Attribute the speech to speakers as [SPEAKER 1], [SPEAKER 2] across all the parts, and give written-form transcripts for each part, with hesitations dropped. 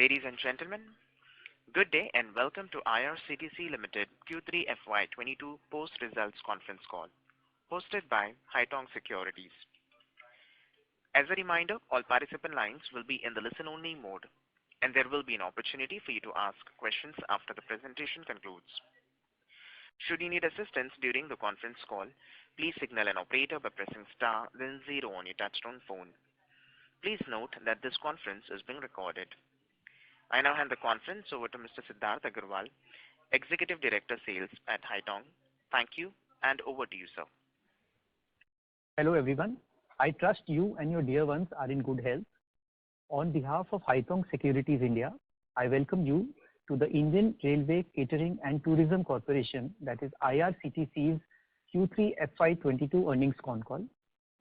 [SPEAKER 1] Ladies and gentlemen, good day and welcome to IRCTC Limited Q3 FY22 post-results conference call, hosted by Haitong Securities. As a reminder, all participant lines will be in the listen-only mode, and there will be an opportunity for you to ask questions after the presentation concludes. Should you need assistance during the conference call, please signal an operator by pressing star then 0 on your touchtone phone. Please note that this conference is being recorded. I now hand the conference over to Mr. Siddharth Agarwal, Executive Director Sales at Haitong. Thank you, and over to you, sir.
[SPEAKER 2] Hello everyone. I trust you and your dear ones are in good health. On behalf of Haitong Securities India, I welcome you to the Indian Railway Catering and Tourism Corporation, that is IRCTC's Q3 FY22 earnings con call.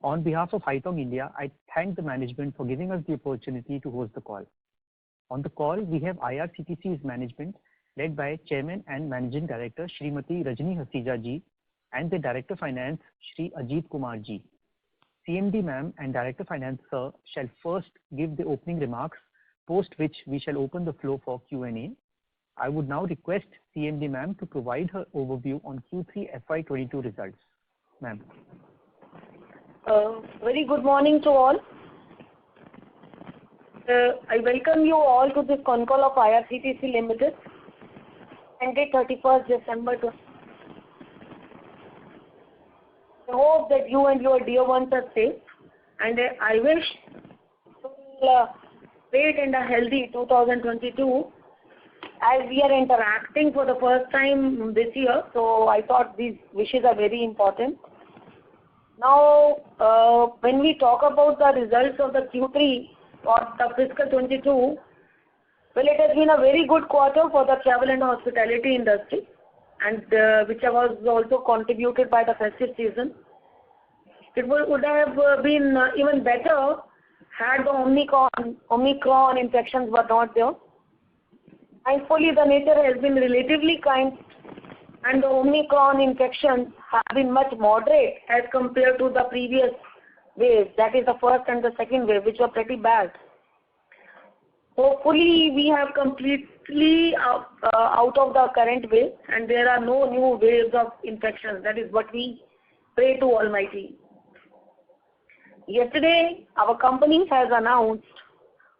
[SPEAKER 2] On behalf of Haitong India, I thank the management for giving us the opportunity to host the call. On the call, we have IRCTC's management led by Chairman and Managing Director Srimati Rajni Hasija ji and the Director Finance Shri Ajit Kumar ji. CMD ma'am and Director Finance sir shall first give the opening remarks, post which we shall open the floor for Q&A. I would now request CMD ma'am to provide her overview on Q3 FY22 results. Ma'am.
[SPEAKER 3] Very good morning to all. I welcome you all to this con call of IRCTC Limited, ended 31st December. I hope that you and your dear ones are safe, and I wish great and a healthy 2022 as we are interacting for the first time this year. So I thought these wishes are very important. Now, when we talk about the results of the Q3 for the fiscal 22, well, it has been a very good quarter for the travel and hospitality industry, and which was also contributed by the festive season. It would have been even better had the Omicron infections were not there. Thankfully, the nature has been relatively kind, and the Omicron infections have been much moderate as compared to the previous waves, that is the first and the second wave, which were pretty bad. Hopefully, we have completely out of the current wave, and there are no new waves of infections. That is what we pray to Almighty. Yesterday, our company has announced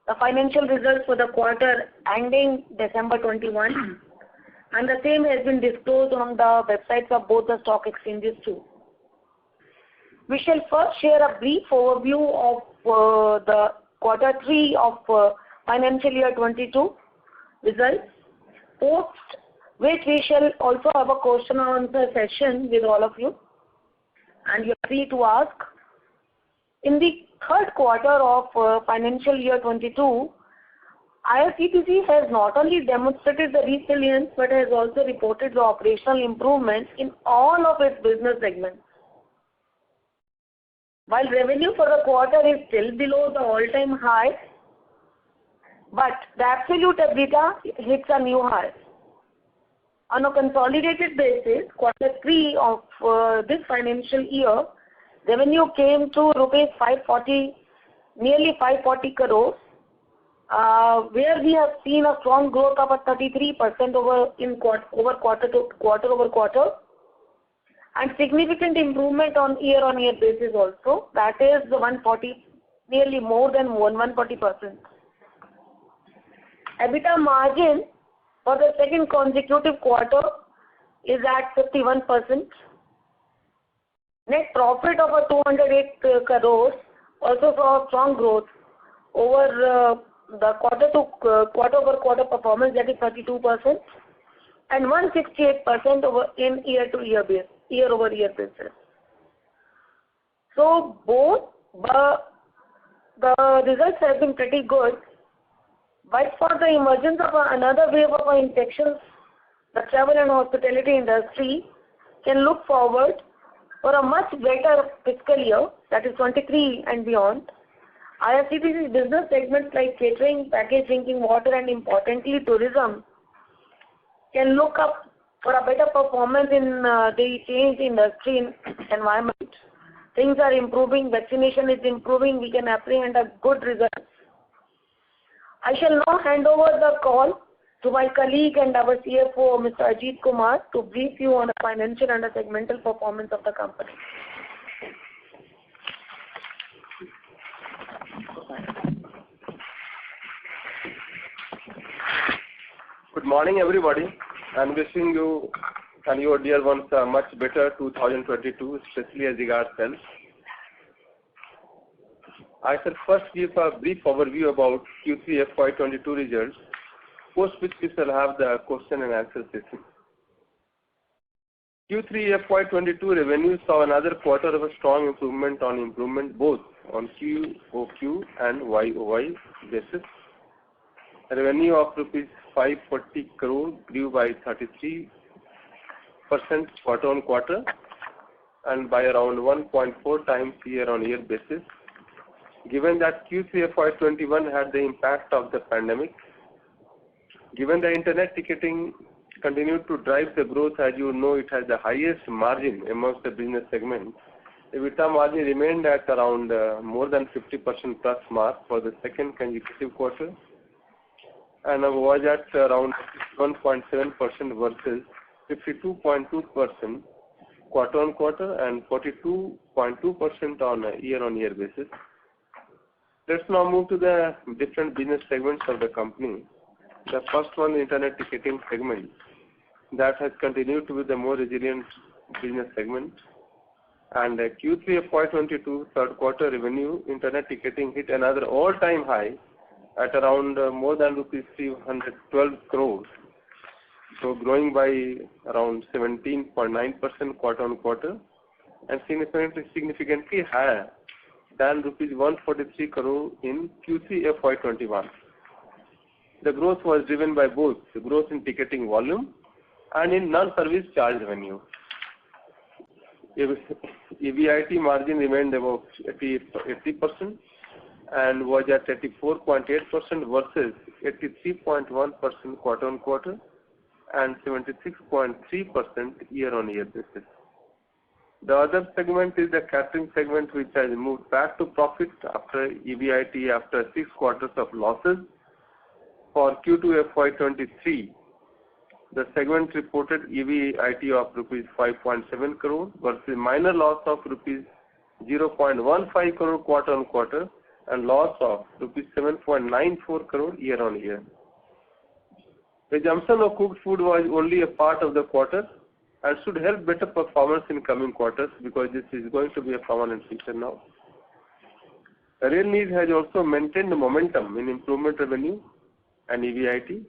[SPEAKER 3] the financial results for the quarter ending December 21, and the same has been disclosed on the websites of both the stock exchanges too. We shall first share a brief overview of the quarter 3 of financial year 22 results, post which we shall also have a question and answer session with all of you, and you are free to ask. In the third quarter of financial year 22, IRCTC has not only demonstrated the resilience but has also reported the operational improvements in all of its business segments. While revenue for the quarter is still below the all-time high, but the absolute EBITDA hits a new high. On a consolidated basis, quarter 3 of this financial year, revenue came to nearly 540 crores, where we have seen a strong growth of 33% quarter-over-quarter, and significant improvement on year-on-year basis also. That is 140, nearly more than 140%. EBITDA margin for the second consecutive quarter is at 51%. Net profit of 208 crores also saw strong growth over the quarter-over-quarter performance, that is 32%, and 168% in year-over-year basis. So both the results have been pretty good, but for the emergence of another wave of infections, the travel and hospitality industry can look forward for a much better fiscal year, that is 23 and beyond. IRCTC's business segments like catering, packaged drinking water, and importantly tourism can look up for a better performance in the changed industry environment. Things are improving, vaccination is improving, we can apprehend a good result. I shall now hand over the call to my colleague and our CFO, Mr. Ajit Kumar, to brief you on the financial and the segmental performance of the company.
[SPEAKER 4] Good morning, everybody. I'm wishing you and your dear ones a much better 2022, especially as regards health. I shall first give a brief overview about Q3 FY22 results, post which we shall have the question and answer session. Q3 FY22 revenue saw another quarter of a strong improvement both on QOQ and YOY basis. Revenue of rupees 540 crore grew by 33% quarter-on-quarter and by around 1.4 times year-on-year basis. Given that Q3 FY21 had the impact of the pandemic, given the internet ticketing continued to drive the growth, as you know, it has the highest margin amongst the business segments. EBITDA margin remained at around more than 50% plus mark for the second consecutive quarter, and was at around 1.7% versus 52.2% quarter-on-quarter and 42.2% on a year-on-year basis. Let's now move to the different business segments of the company. The first one, internet ticketing segment, that has continued to be the more resilient business segment. And Q3 FY22 third quarter revenue, internet ticketing hit another all-time high at around more than rupees 312 crores, so growing by around 17.9% quarter-on-quarter and significantly higher than rupees 143 crore in Q3 FY21. The growth was driven by both the growth in ticketing volume and in non-service charge revenue. EBIT margin remained above 80% and was at 84.8% versus 83.1% quarter-on-quarter and 76.3% year-on-year basis. The other segment is the catering segment, which has moved back to profit after EBIT after 6 quarters of losses. For Q2 FY23, the segment reported EBIT of rupees 5.7 crore versus minor loss of rupees 0.15 crore quarter-on-quarter and loss of rupees 7.94 crore year-on-year. Resumption of cooked food was only a part of the quarter and should help better performance in coming quarters because this is going to be a permanent feature now. Rail Neer has also maintained the momentum in improvement revenue and EBIT.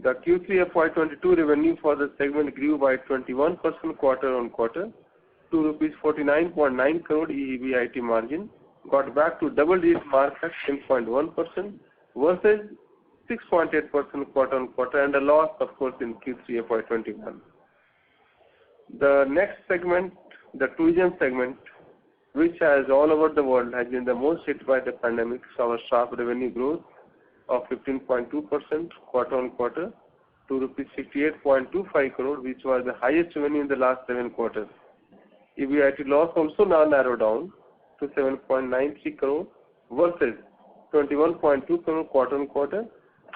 [SPEAKER 4] The Q3 FY22 revenue for the segment grew by 21% quarter-on-quarter to rupees 49.9 crore. EBIT margin got back to double-digit mark at 10.1% versus 6.8% quarter-on-quarter and a loss, of course, in Q3 FY21. The next segment, the tourism segment, which has all over the world has been the most hit by the pandemic, saw a sharp revenue growth of 15.2% quarter-on-quarter to rupees 68.25 crore, which was the highest revenue in the last 7 quarters. EBIT loss also now narrowed down to 7.93 crore versus 21.2 crore quarter-on-quarter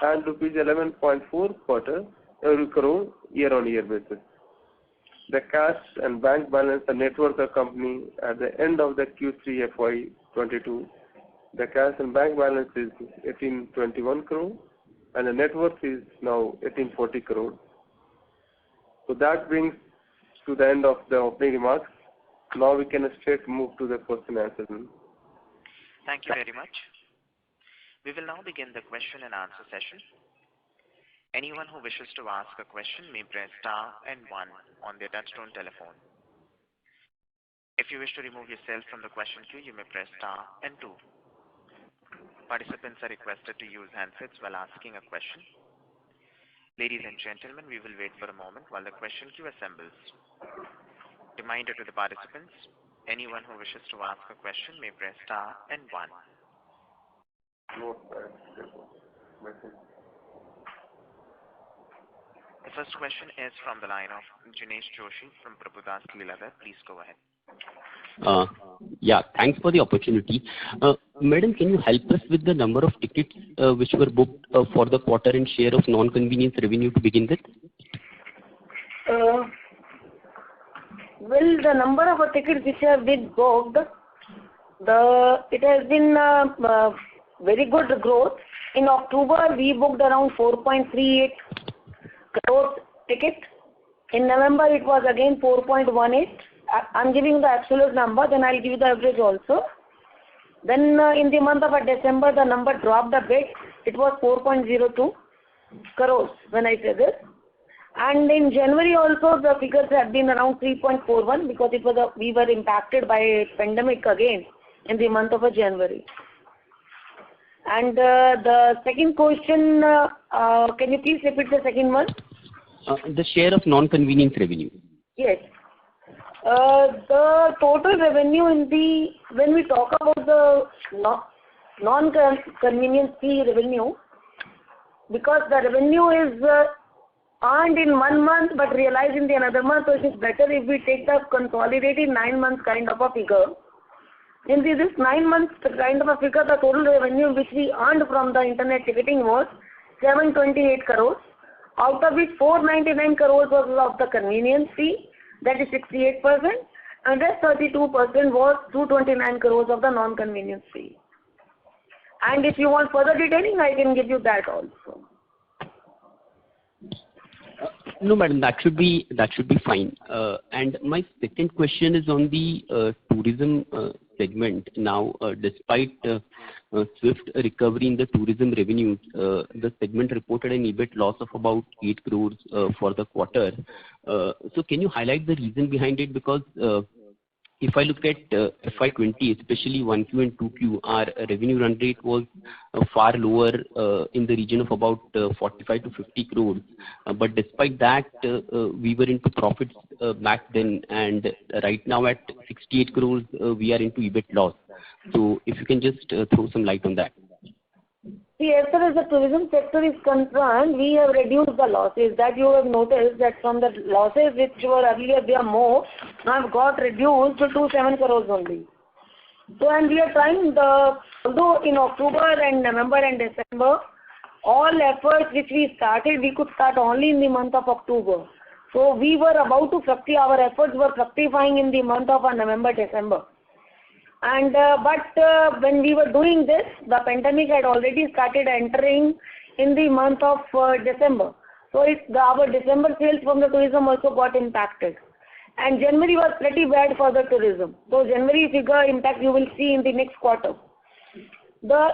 [SPEAKER 4] and rupees 11.4 crore year-on-year basis. The cash and bank balance and net worth of the company at the end of the Q3 FY22, the cash and bank balance is 1821 crore and the net worth is now 1840 crore. So that brings to the end of the opening remarks. Now we can straight move to the question and answer.
[SPEAKER 1] Thank you very much. We will now begin the question and answer session. Anyone who wishes to ask a question may press star and 1 on their touchtone telephone. If you wish to remove yourself from the question queue, you may press star and 2. Participants are requested to use handsets while asking a question. Ladies and gentlemen, we will wait for a moment while the question queue assembles. Reminder to the participants, anyone who wishes to ask a question may press star and 1. The first question is from the line of Jinesh Joshi from Prabhudas Lilladher. Please go ahead.
[SPEAKER 5] Yeah, thanks for the opportunity. Madam, can you help us with the number of tickets which were booked for the quarter and share of non-convenience revenue to begin with?
[SPEAKER 3] Well, the number of tickets which have been booked, it has been very good growth. In October, we booked around 4.38 crore tickets. In November, it was again 4.18. I'm giving the absolute number, then I'll give you the average also. Then in the month of December, the number dropped a bit. It was 4.02 crores when I say this. And in January also, the figures have been around 3.41 because we were impacted by a pandemic again in the month of January. And the second question, can you please repeat the second one?
[SPEAKER 5] The share of non-convenience revenue.
[SPEAKER 3] Yes. The total revenue when we talk about the non-convenience fee revenue, because the revenue is earned in 1 month but realized in the another month, so it is better if we take the consolidated 9 months kind of a figure. In this 9 months kind of a figure, the total revenue which we earned from the internet ticketing was 728 crores, out of which 499 crores was of the convenience fee, that is 68%, and rest 32% was 229 crores of the non-convenience fee. And if you want further detailing, I can give you that also.
[SPEAKER 5] No, madam, that should be fine. And my second question is on the tourism segment. Now, despite swift recovery in the tourism revenues, the segment reported an EBIT loss of about 8 crores for the quarter. So, can you highlight the reason behind it? Because if I look at FY20, especially 1Q and 2Q, our revenue run rate was far lower in the region of about 45 to 50 crores. But despite that, we were into profits back then, and right now at 68 crores, we are into EBIT loss. So if you can just throw some light on that.
[SPEAKER 3] See, as far as the tourism sector is concerned, we have reduced the losses. That you have noticed that from the losses which were earlier there more, now have got reduced to 7 crores only. So, and we are trying although in October and November and December, all efforts which we started, we could start only in the month of October. So we were about to our efforts were fructifying in the month of November, December. And but when we were doing this, the pandemic had already started entering in the month of December. So our December sales from the tourism also got impacted. And January was pretty bad for the tourism. So January figure impact you will see in the next quarter.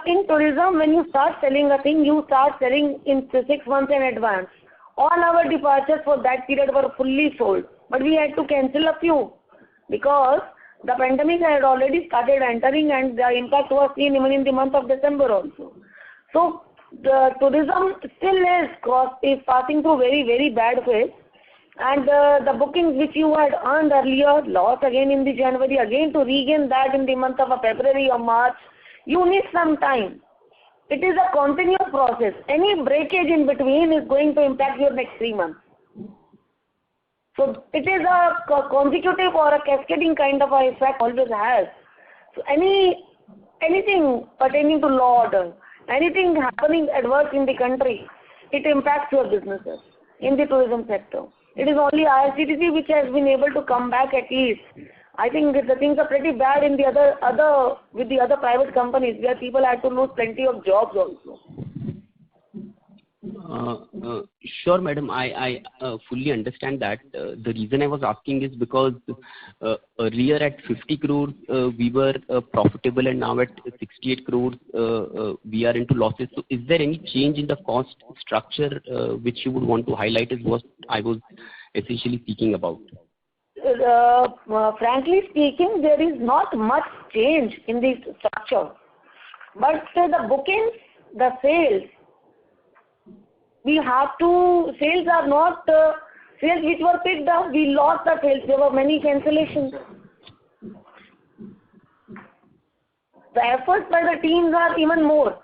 [SPEAKER 3] In tourism, when you start selling a thing, you start selling in 6 months in advance. All our departures for that period were fully sold. But we had to cancel a few because the pandemic had already started entering and the impact was seen even in the month of December also. So the tourism still is passing through very, very bad phase. And the bookings which you had earned earlier, lost again in the January, again to regain that in the month of February or March, you need some time. It is a continuous process. Any breakage in between is going to impact your next 3 months. So it is a consecutive or a cascading kind of a effect always has. So anything pertaining to law order, anything happening adverse in the country, it impacts your businesses in the tourism sector. It is only IRCTC which has been able to come back at least. I think the things are pretty bad in the with the other private companies where people had to lose plenty of jobs also.
[SPEAKER 5] Sure, madam. I fully understand that. The reason I was asking is because earlier at 50 crores we were profitable, and now at 68 crores we are into losses. So is there any change in the cost structure which you would want to highlight is what I was essentially speaking about?
[SPEAKER 3] Frankly speaking, there is not much change in the structure. But the bookings, the sales, sales are not, sales which were picked up, we lost the sales. There were many cancellations. The efforts by the teams are even more.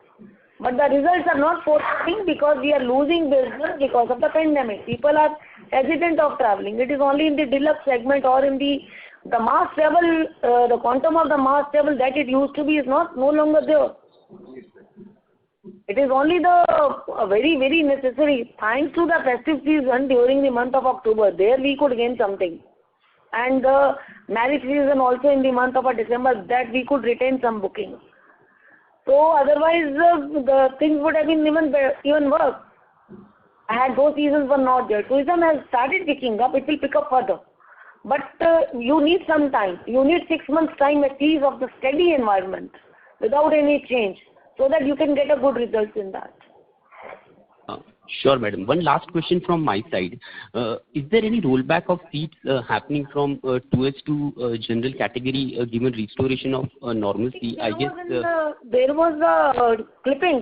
[SPEAKER 3] But the results are not forthcoming because we are losing business because of the pandemic. People are hesitant of traveling. It is only in the deluxe segment or in the the mass travel, the quantum of the mass travel that it used to be is no longer there. It is only the very, very necessary. Thanks to the festive season during the month of October, there we could gain something. And the marriage season also in the month of December, that we could retain some bookings. So otherwise, the things would have been even worse. And those seasons were not there. Tourism has started picking up. It will pick up further. But you need some time. You need 6 months time at least of the steady environment without any change, so that you can get a good result in that.
[SPEAKER 5] Sure, madam. One last question from my side. Is there any rollback of seats happening from 2S to general category given restoration of normalcy? I guess
[SPEAKER 3] there was a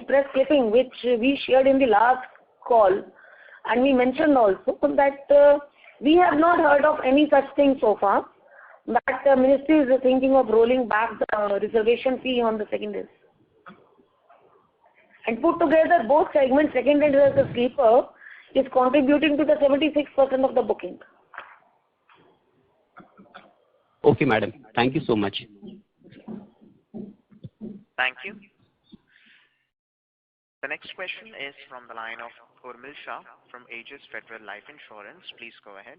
[SPEAKER 3] press clipping, which we shared in the last call, and we mentioned also that we have not heard of any such thing so far, that the ministry is thinking of rolling back the reservation fee on the second days. And put together both segments, second and the sleeper, is contributing to the 76% of the booking.
[SPEAKER 5] Okay, madam. Thank you so much.
[SPEAKER 1] Thank you. The next question is from the line of Urmil Shah from Aegis Federal Life Insurance. Please go ahead.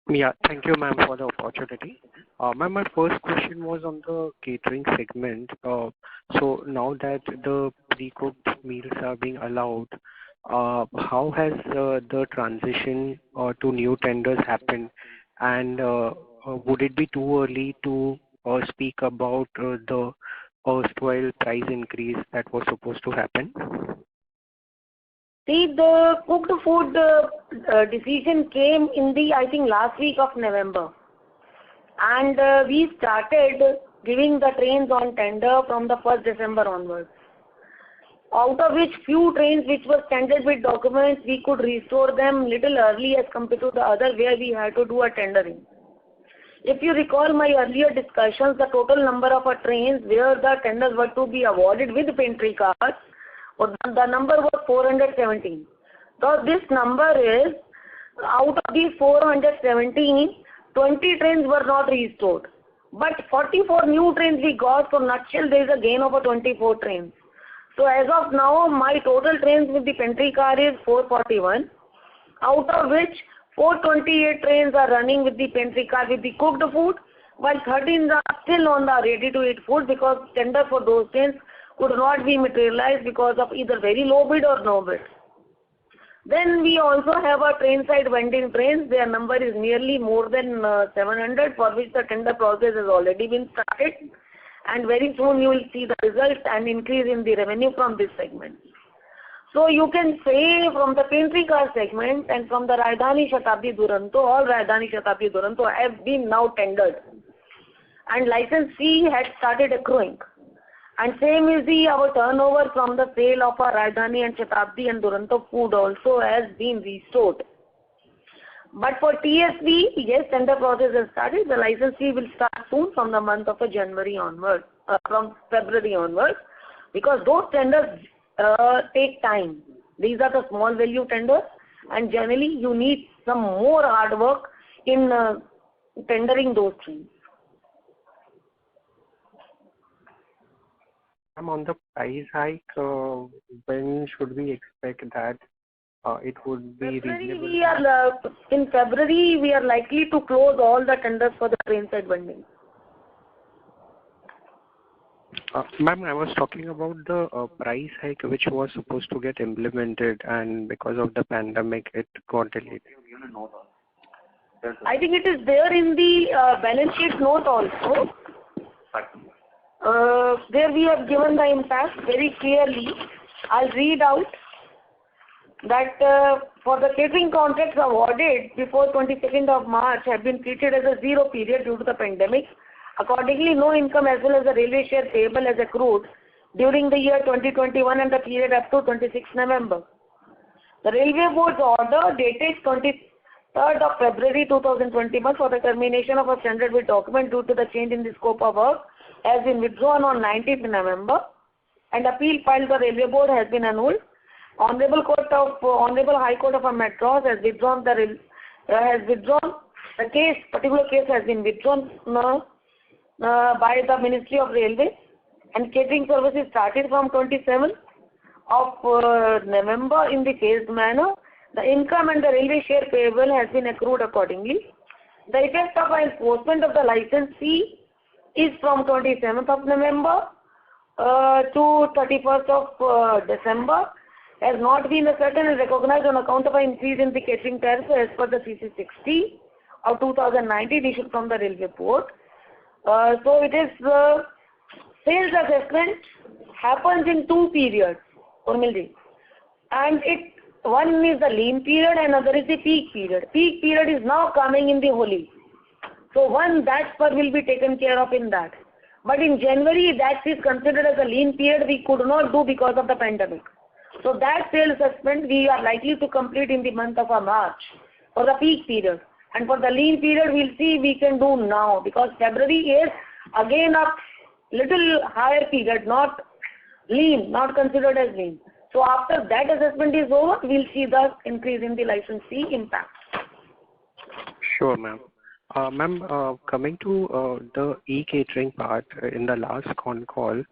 [SPEAKER 6] Yeah, thank you, ma'am, for the opportunity. Ma'am, my first question was on the catering segment. So now that the pre-cooked meals are being allowed, how has the transition to new tenders happened? And would it be too early to speak about the erstwhile price increase that was supposed to happen?
[SPEAKER 3] See, the cooked food decision came in the, I think, last week of November. And we started giving the trains on tender from the 1st December onwards. Out of which few trains which were tendered with documents, we could restore them little early as compared to the other where we had to do a tendering. If you recall my earlier discussions, the total number of trains where the tenders were to be awarded with pantry cars, the number was 417. So this number is, out of these 417, 20 trains were not restored. But 44 new trains we got, so nutshell there is a gain of 24 trains. So as of now, my total trains with the pantry car is 441, out of which 428 trains are running with the pantry car with the cooked food, while 13 are still on the ready-to-eat food because tender for those trains could not be materialized because of either very low bid or no bid. Then we also have a train side vending trains. Their number is nearly more than 700, for which the tender process has already been started. And very soon you will see the results and increase in the revenue from this segment. So you can say from the pantry car segment and from the Rajdhani Shatabdi Duronto, all Rajdhani Shatabdi Duronto have been now tendered. And license fee had started accruing. And same is our turnover from the sale of our Rajdhani and Shatabdi and Duronto food also has been restored. But for TSV, yes, tender process has started. The license fee will start soon from the month of January onwards, from February onwards, because those tenders take time. These are the small value tenders, and generally you need some more hard work in tendering those trains.
[SPEAKER 6] On the price hike, when should we expect that it would be reasonable?
[SPEAKER 3] In February, we are likely to close all the tenders for the train side vending.
[SPEAKER 6] Ma'am, I was talking about the price hike which was supposed to get implemented, and because of the pandemic, it got delayed.
[SPEAKER 3] I think it is there in the balance sheet note also. There we have given the impact very clearly. I'll read out that for the catering contracts awarded before 22nd of March have been treated as a zero period due to the pandemic. Accordingly, no income as well as the railway share payable as accrued during the year 2021 and the period up to 26 November. The Railway Board's order dated 23rd of February 2021 for the termination of a standard with document due to the change in the scope of work has been withdrawn on 19th November, and appeal filed by the Railway Board has been annulled. Honorable High Court of Madras has withdrawn the has withdrawn. The particular case has been withdrawn by the Ministry of Railways, and catering services started from 27th of November in the phased manner. The income and the railway share payable has been accrued accordingly. The effect of enforcement of the license fee is from 27th of November to 31st of December, has not been certain and recognized on account of an increase in the catering tariff as per the CC 60 of 2019 issued from the Railway Board. So it is sales assessment happens in two periods, Urmilji, and one is the lean period and another is the peak period. Peak period is now coming in the Holi. So that part will be taken care of in that. But in January, that is considered as a lean period we could not do because of the pandemic. So that sales assessment we are likely to complete in the month of March for the peak period. And for the lean period, we'll see we can do now, because February is again a little higher period, not lean, not considered as lean. So after that assessment is over, we'll see the increase in the license fee impact.
[SPEAKER 6] Sure, ma'am. Ma'am, coming to the e-catering part, in the last con call,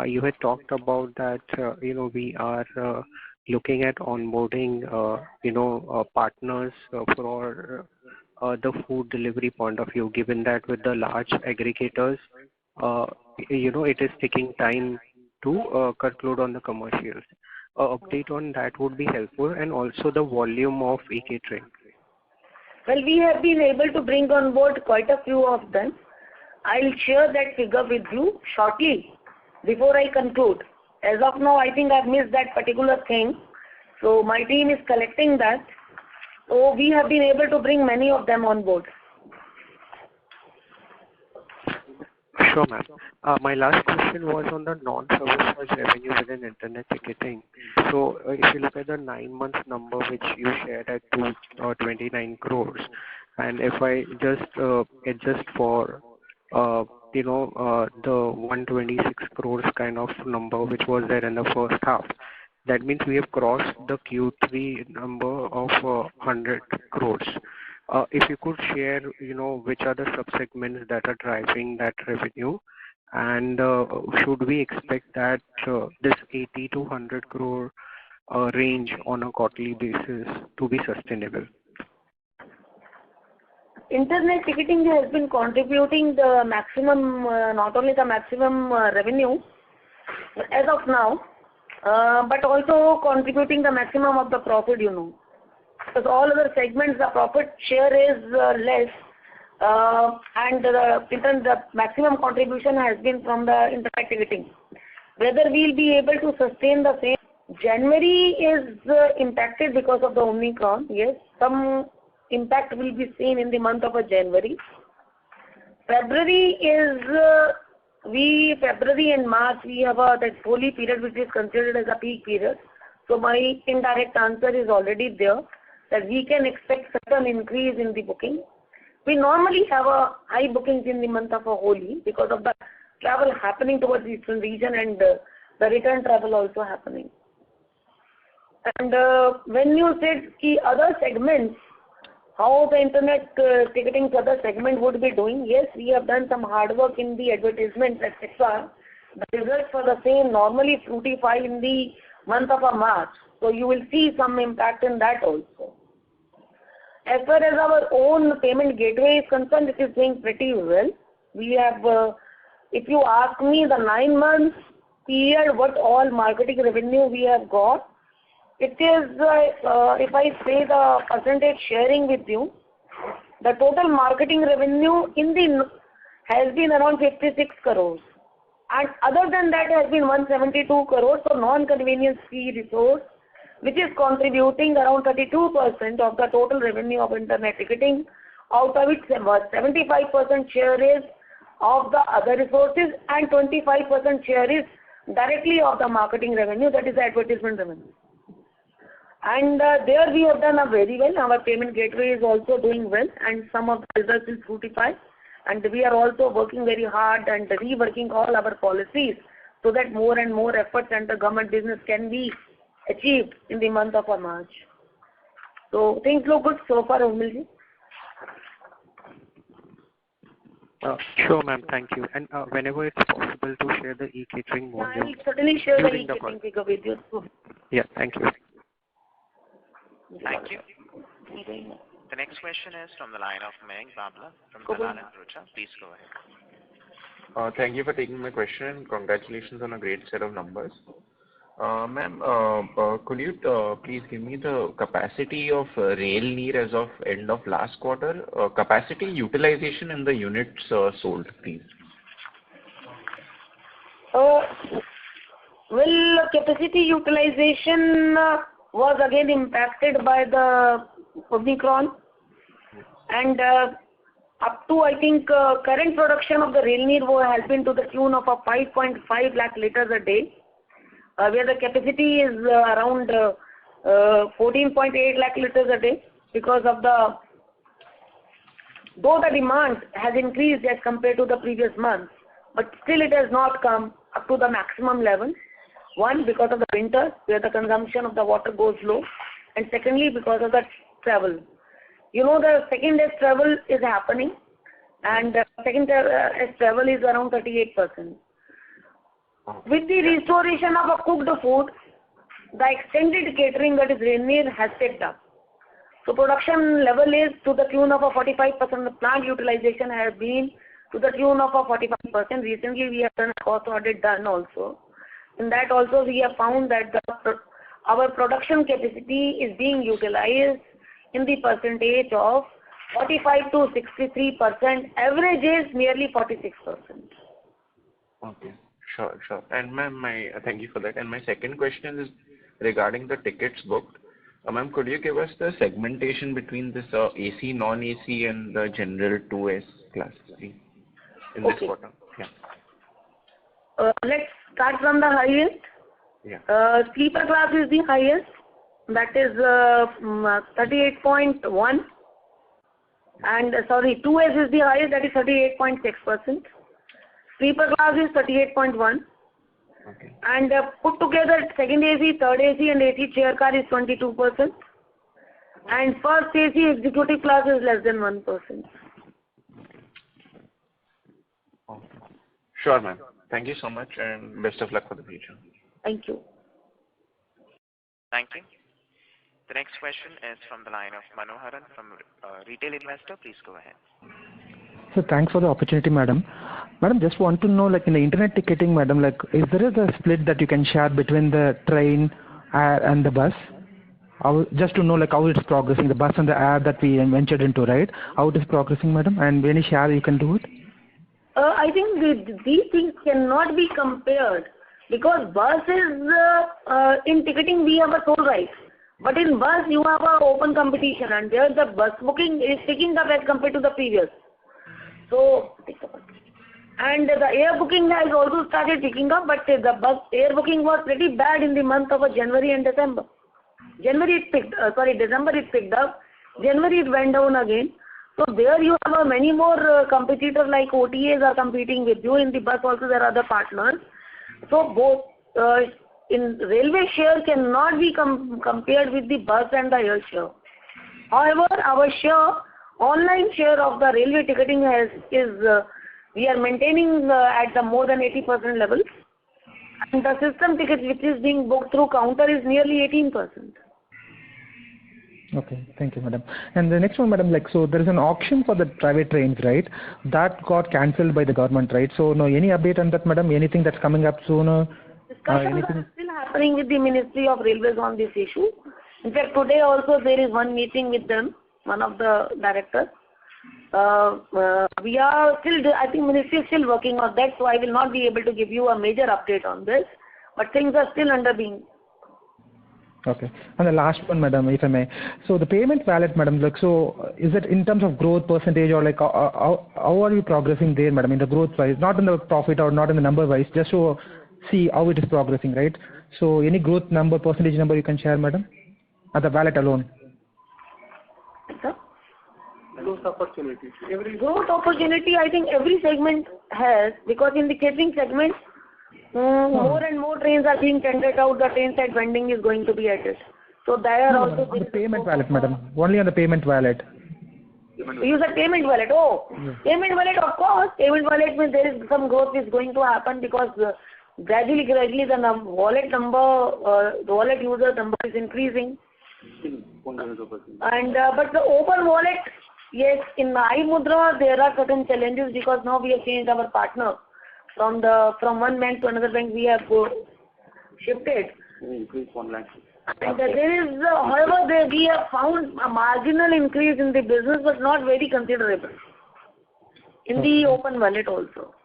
[SPEAKER 6] you had talked about that, we are looking at onboarding, partners for the food delivery point of view, given that with the large aggregators, it is taking time to conclude on the commercials. Update on that would be helpful, and also the volume of e-catering.
[SPEAKER 3] Well, we have been able to bring on board quite a few of them. I'll share that figure with you shortly before I conclude. As of now, I think I've missed that particular thing. So my team is collecting that. So we have been able to bring many of them on board.
[SPEAKER 6] Sure, ma'am. My last question was on the non-service charge revenue within internet ticketing. So if you look at the 9 months number which you shared at 229 crores, and if I just adjust for the 126 crores kind of number which was there in the first half, that means we have crossed the Q3 number of 100 crores. If you could share, which are the sub-segments that are driving that revenue, and should we expect that this 80 to 100 crore range on a quarterly basis to be sustainable?
[SPEAKER 3] Internet ticketing has been contributing the maximum, not only the maximum revenue as of now, but also contributing the maximum of the profit, Because all other segments, the profit share is less, and the maximum contribution has been from the internet ticketing. Whether we'll be able to sustain the same. January is impacted because of the Omicron. Yes, some impact will be seen in the month of January. February and March, we have that holy period which is considered as a peak period. So my indirect answer is already there, that we can expect certain increase in the booking. We normally have a high bookings in the month of Holi because of the travel happening towards the eastern region and the return travel also happening. And when you said the other segments, how the internet ticketing other segment would be doing, yes, we have done some hard work in the advertisements, etc. The results for the same normally fructify in the month of March. So you will see some impact in that also. As far as our own payment gateway is concerned, it is doing pretty well. We have, if you ask me the 9 months period, what all marketing revenue we have got, it is, if I say the percentage sharing with you, the total marketing revenue has been around 56 crores. And other than that has been 172 crores for non-convenience fee resource, which is contributing around 32% of the total revenue of internet ticketing, out of which 75% share is of the other resources and 25% share is directly of the marketing revenue, that is the advertisement revenue. And there we have done very well. Our payment gateway is also doing well, and some of the results will fructify. And we are also working very hard and reworking all our policies so that more and more efforts and the government business can be achieved in the month of March. So things look good so far, Urmilji.
[SPEAKER 6] Sure, ma'am. Thank you. And whenever it's possible to share the e-catering
[SPEAKER 3] I
[SPEAKER 6] volume
[SPEAKER 3] will certainly share the
[SPEAKER 6] during the call.
[SPEAKER 3] e-catering figure with you.
[SPEAKER 6] Yeah, thank you.
[SPEAKER 1] Thank you. The next question is from the line of Mayank Babla from Dalal & Broacha. Please go ahead.
[SPEAKER 7] Thank you for taking my question. Congratulations on a great set of numbers. Ma'am, could you please give me the capacity of rail neer as of end of last quarter? Capacity utilization in the units sold, please.
[SPEAKER 3] Well, capacity utilization was again impacted by the Omicron, and up to I think current production of the rail neer has been to the tune of 5.5 lakh liters a day, where the capacity is around 14.8 lakh liters a day, because of though the demand has increased as compared to the previous month, but still it has not come up to the maximum level. One, because of the winter, where the consumption of the water goes low, and secondly, because of the travel. You know, the second day's travel is happening, and the second day's travel is around 38%. With the restoration of a cooked food, the extended catering, that is rail neer, has picked up. So production level is to the tune of 45%. The plant utilization has been to the tune of 45%. Recently, we have done a cost audit done also. In that also, we have found that our production capacity is being utilized in the percentage of 45 to 63%. Average is nearly 46%.
[SPEAKER 7] Okay. Sure. And ma'am, thank you for that. And my second question is regarding the tickets booked. Ma'am, could you give us the segmentation between this AC, non-AC, and the general 2S class in this quarter? Yeah.
[SPEAKER 3] Let's start from the highest.
[SPEAKER 7] Yeah.
[SPEAKER 3] Sleeper class is the highest. That is 38.1. And 2S is the highest. That is 38.6%. Sleeper class is 38.1.
[SPEAKER 7] Okay.
[SPEAKER 3] And put together, second AC, third AC, and AC chair car is 22%. And first AC executive class is less than 1%.
[SPEAKER 7] Okay. Sure, ma'am. Thank you so much, and best of luck for the future.
[SPEAKER 3] Thank you.
[SPEAKER 1] Thank you. The next question is from the line of Manoharan from Retail Investor. Please go ahead.
[SPEAKER 8] So thanks for the opportunity, madam. Madam, just want to know, like in the internet ticketing, madam, like is there a split that you can share between the train and the bus? Just to know like how it's progressing, the bus and the air that we ventured into, right? How it is progressing, madam, and any share you can do it?
[SPEAKER 3] I think these things cannot be compared, because bus is, in ticketing we have a sole right. But in bus you have an open competition, and there the bus booking is picking up as compared to the previous. So, and the air booking has also started picking up, but the bus air booking was pretty bad in the month of January and December. December it picked up. January it went down again. So there you have many more competitors like OTAs are competing with you. In the bus also there are other partners. So both in railway share cannot be compared with the bus and the air share. However, our share, online share of the railway ticketing we are maintaining at the more than 80% level. And the system tickets which is being booked through counter is nearly 18%.
[SPEAKER 8] Okay, thank you, madam. And the next one, madam, like, so there is an auction for the private trains, right? That got cancelled by the government, right? So, no, any update on that, madam? Anything that's coming up soon?
[SPEAKER 3] Discussions are still happening with the Ministry of Railways on this issue. In fact, today also there is one meeting with them, one of the directors. We are still, I think Ministry is still working on that, so I will not be able to give you a major update on this. But things are still under being.
[SPEAKER 8] Okay. And the last one, madam, if I may. So the payment wallet, madam, like, so is it in terms of growth percentage, or like how are you progressing there, madam, in the growth wise, not in the profit or not in the number wise, just to see how it is progressing, right? So any growth number, percentage number you can share, madam, at the wallet alone?
[SPEAKER 3] Sir?
[SPEAKER 4] Growth opportunities.
[SPEAKER 3] Growth opportunity, I think every segment has, because in the catering segment, more and more trains are being tendered out. The train side vending is going to be added. So there
[SPEAKER 8] No,
[SPEAKER 3] also
[SPEAKER 8] madam, on the payment wallet, madam. Only on the payment wallet.
[SPEAKER 3] You said payment wallet. Oh, payment wallet, of course. Payment wallet means there is some growth is going to happen because gradually the wallet number, the wallet user number is increasing. And but the open wallet, yes, in iMudra there are certain challenges because now we have changed our partner from one bank to another bank. We have shifted. And there is, however, we have found a marginal increase in the business, but not very considerable in the open wallet also.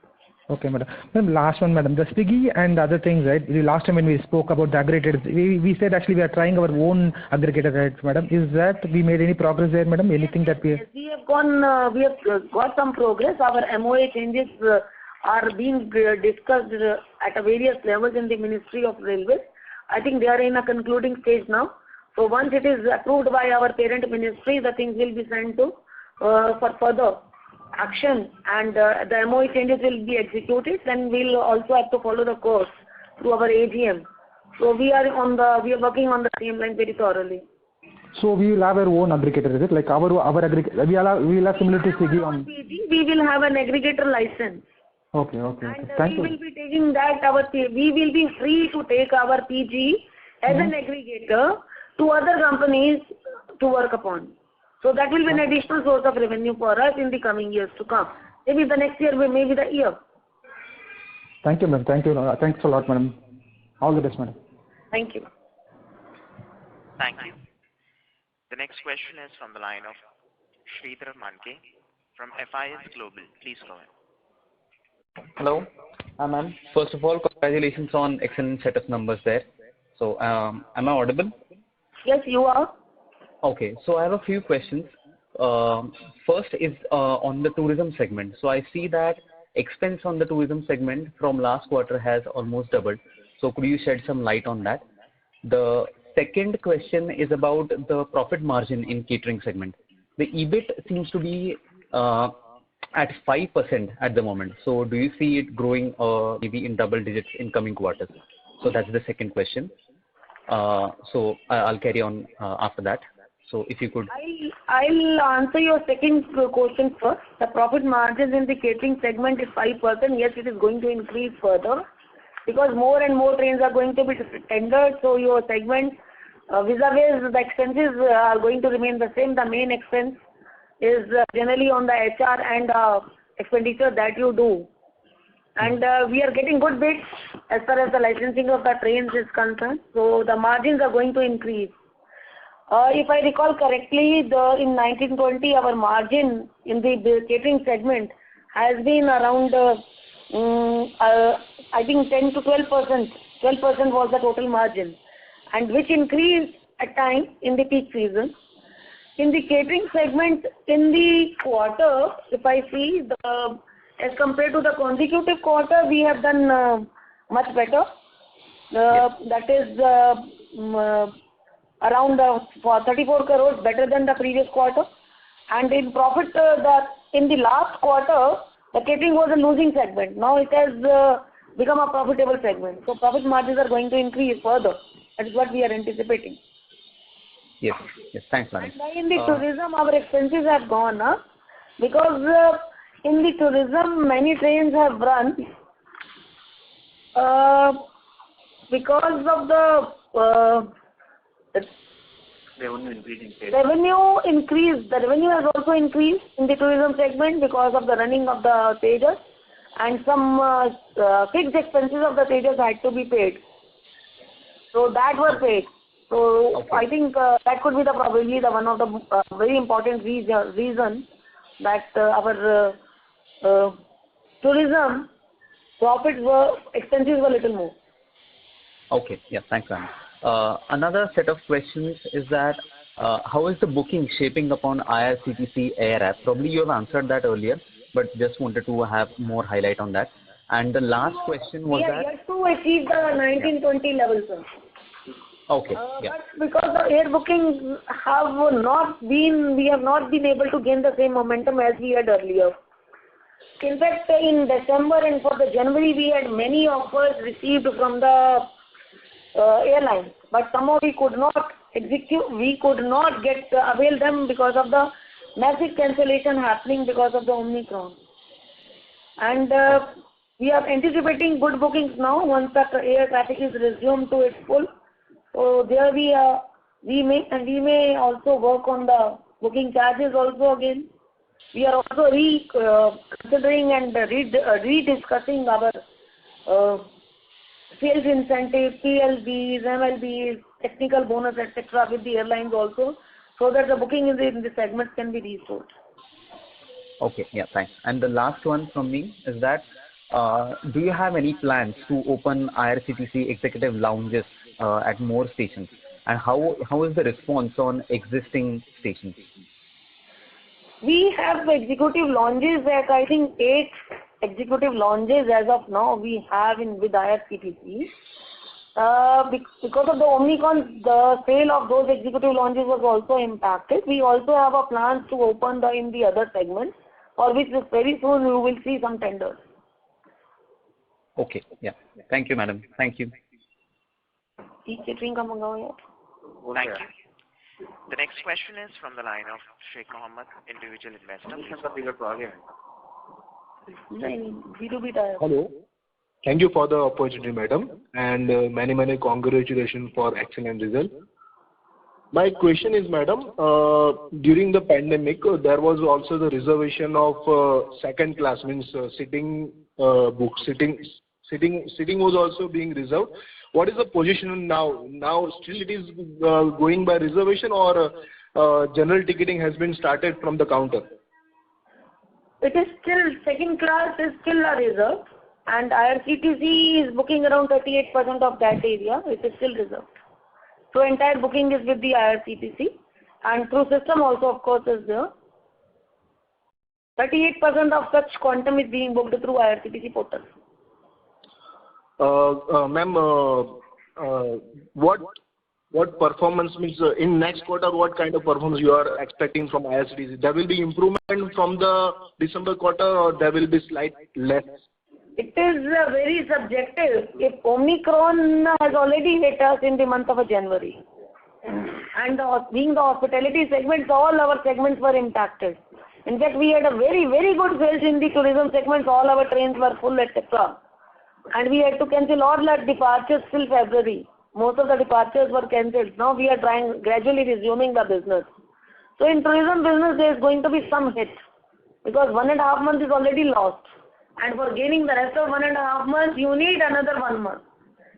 [SPEAKER 8] Okay, madam. Madam, last one, madam. The Swiggy and other things, right? The last time when we spoke about the aggregators, we said actually we are trying our own aggregator, right, madam? Is that we made any progress there, madam? Anything that we? Yes,
[SPEAKER 3] we have got some progress. Our MOA changes are being discussed at a various levels in the Ministry of Railways. I think they are in a concluding stage now. So once it is approved by our parent ministry, the things will be sent to for further action, and the MOE changes will be executed. Then we'll also have to follow the course through our AGM. So we are working on the same line very thoroughly.
[SPEAKER 8] So we will have our own aggregator, is it? Like our aggregator, we will have similar to Swiggy on.
[SPEAKER 3] PG, we will have an aggregator license.
[SPEAKER 8] Okay.
[SPEAKER 3] And
[SPEAKER 8] Thank you.
[SPEAKER 3] We will be taking that we will be free to take our PG as an aggregator to other companies to work upon. So that will be an additional source of revenue for us in the coming years to come. Maybe the next year, maybe the year.
[SPEAKER 8] Thank you, ma'am. Thank you. Thanks a lot, madam. All the best, madam.
[SPEAKER 3] Thank you.
[SPEAKER 1] Thank you. The next question is from the line of Sridhar Manke from FIS Global. Please go ahead.
[SPEAKER 9] Hello, ma'am. First of all, congratulations on excellent set of numbers there. So, am I audible?
[SPEAKER 3] Yes, you are.
[SPEAKER 9] Okay, so I have a few questions. First is on the tourism segment. So I see that expense on the tourism segment from last quarter has almost doubled. So could you shed some light on that? The second question is about the profit margin in catering segment. The EBIT seems to be at 5% at the moment. So do you see it growing maybe in double digits in coming quarters? So that's the second question. So I'll carry on after that. So if you could.
[SPEAKER 3] I'll answer your second question first. The profit margins in the catering segment is 5%. Yes, it is going to increase further because more and more trains are going to be tendered. So your segment vis-a-vis the expenses are going to remain the same. The main expense is generally on the HR and expenditure that you do. And we are getting good bids as far as the licensing of the trains is concerned. So the margins are going to increase. If I recall correctly, in 1920, our margin in the catering segment has been around, I think 10 to 12%. 12% was the total margin, and which increased at times in the peak season. In the catering segment, in the quarter, if I see, as compared to the consecutive quarter, we have done much better. That is around 34 crores better than the previous quarter. And in profit, in the last quarter, the catering was a losing segment. Now it has become a profitable segment. So profit margins are going to increase further. That is what we are anticipating.
[SPEAKER 9] Yes, thanks, madam.
[SPEAKER 3] And in the tourism, our expenses have gone up because in the tourism, many trains have run because of the revenue increase. The revenue has also increased in the tourism segment because of the running of the Tejas, and some fixed expenses of the Tejas had to be paid. So that were paid. So okay. I think that could be probably the one of the very important reason that our tourism expenses were little more.
[SPEAKER 9] Okay, yeah, thanks, ma'am. Another set of questions is that how is the booking shaping up on IRCTC Air app? Probably you have answered that earlier, but just wanted to have more highlight on that. And the last question was that...
[SPEAKER 3] We have to achieve the 1920 level, sir.
[SPEAKER 9] Okay, yeah.
[SPEAKER 3] But because the air bookings we have not been able to gain the same momentum as we had earlier. In fact, in December and for the January, we had many offers received from the airlines, but somehow we could not we could not avail them because of the massive cancellation happening because of the Omicron. And we are anticipating good bookings now once the air traffic is resumed to its full. So there we may also work on the booking charges also again. We are also considering and rediscussing our sales incentive, PLBs, MLBs, technical bonus, etc. with the airlines also, so that the booking in the segments can be restored.
[SPEAKER 9] Okay, yeah, thanks. And the last one from me is that do you have any plans to open IRCTC executive lounges at more stations? And how is the response on existing stations?
[SPEAKER 3] We have executive lounges at, I think, 8 executive lounges as of now we have with IRCTC. Because of the Omicron, the sale of those executive lounges was also impacted. We also have a plan to open in the other segments, for which very soon you will see some tenders.
[SPEAKER 9] Okay, yeah. Thank you, madam. Thank you.
[SPEAKER 1] Thank you. The next question is from the line of Sheikh Mohammed, individual investor.
[SPEAKER 10] Hello. Thank you for the opportunity, madam, and many congratulations for excellent result. My question is, madam, during the pandemic, there was also the reservation of second class, means sitting was also being reserved. What is the position now? Now still it is going by reservation, or general ticketing has been started from the counter?
[SPEAKER 3] It is still, second class is still a reserve, and IRCTC is booking around 38% of that area. It is still reserved. So entire booking is with the IRCTC, and through system also, of course, is there. 38% of such quantum is being booked through IRCTC portal.
[SPEAKER 10] Ma'am, what performance means in next quarter? What kind of performance you are expecting from IRCTC? There will be improvement from the December quarter, or there will be slight less?
[SPEAKER 3] It is very subjective. If Omicron has already hit us in the month of January, and being the hospitality segments, all our segments were impacted. In fact, we had a very good sales in the tourism segments. All our trains were full, etc. And we had to cancel all our departures till February. Most of the departures were cancelled. Now we are trying gradually resuming the business. So in tourism business, there is going to be some hit, because 1.5 months is already lost. And for gaining the rest of 1.5 months, you need another 1 month.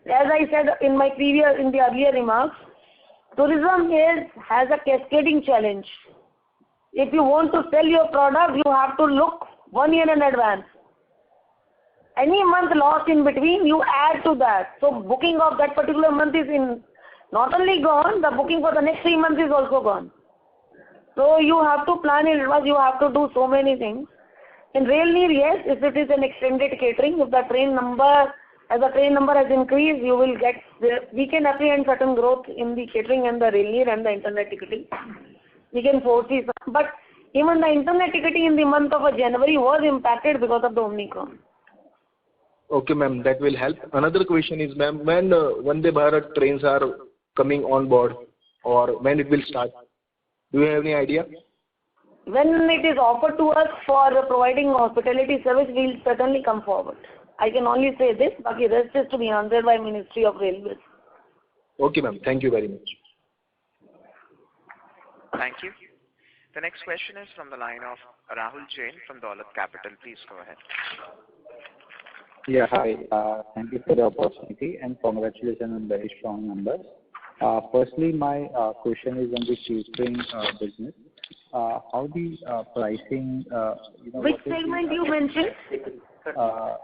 [SPEAKER 3] As I said in the earlier remarks, tourism has a cascading challenge. If you want to sell your product, you have to look 1 year in advance. Any month lost in between, you add to that. So booking of that particular month is not only gone, the booking for the next 3 months is also gone. So you have to plan in advance, you have to do so many things. In Rail Neer, yes, if it is an extended catering, if the train number has increased, you will get, we can apprehend certain growth in the catering and the Rail Neer and the internet ticketing. We can foresee some, but even the internet ticketing in the month of January was impacted because of the Omicron.
[SPEAKER 10] Okay, ma'am, that will help. Another question is, ma'am, when Vande Bharat trains are coming on board, or when it will start? Do you have any idea?
[SPEAKER 3] When it is offered to us for providing hospitality service, we will certainly come forward. I can only say this, but the rest is to be answered by Ministry of Railways.
[SPEAKER 10] Okay, ma'am. Thank you very much.
[SPEAKER 1] Thank you. The next question is from the line of Rahul Jain from Dolat Capital. Please go ahead.
[SPEAKER 11] Yeah, hi. Thank you for the opportunity and congratulations on very strong numbers. Firstly, my question is on the catering business. How the pricing,
[SPEAKER 3] which segment you mentioned?